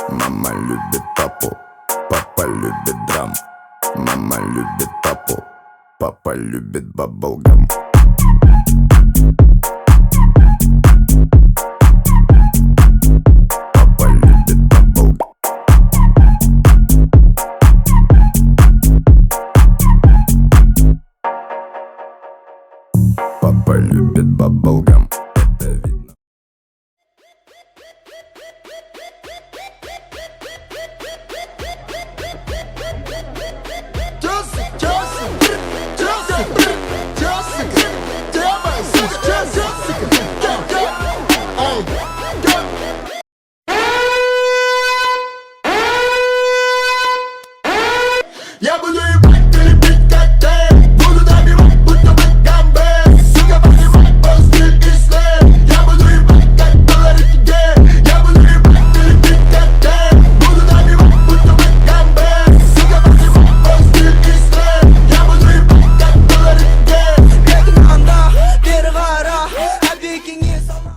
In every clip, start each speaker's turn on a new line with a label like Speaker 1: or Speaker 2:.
Speaker 1: Мама любит папу, папа любит драм. Мама любит папу, папа любит баблгам. Папа любит баблгам. Папа любит баблгам. Это видно.
Speaker 2: Я буду ебать, ты любить как ты. Буду добивать, будто бы гамбе. Сука, поднимать по стиль и слэм. Я буду ебать, как доллары тебе. Я буду ебать, ты любить как ты. Буду добивать, будто бы гамбе. Сука, поднимать по стиль и слэм. Я буду ебать, как доллары тебе. Бегу анда, перегара. А викинги сама.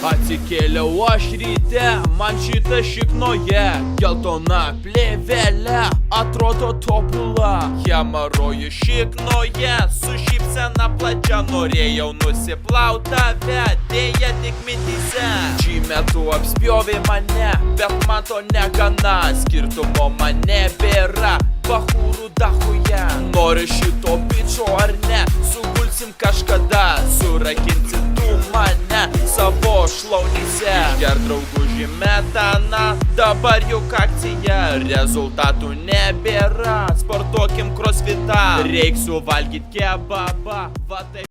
Speaker 3: Atsikėliau aš ryte, man šita šiknoje geltona plėvelė atrodo tobula. Hemaroju šiknoje, su šypsena plačia, norėjau nusiplaut tave, dėja tik mintyse. Šį metu apspjovė mane, bet man to negana, skirtumo man nebėra, bachūrų dachuje. Nori šito bičo ar ne, sugulsim kažkada, surakinsi tu mane savo šlaunyse. Išgerk drauguži metaną, dabar juk akcija, rezultatų nebėra, sportuokim crossfitą, reik suvalgyt kebabą, va taip.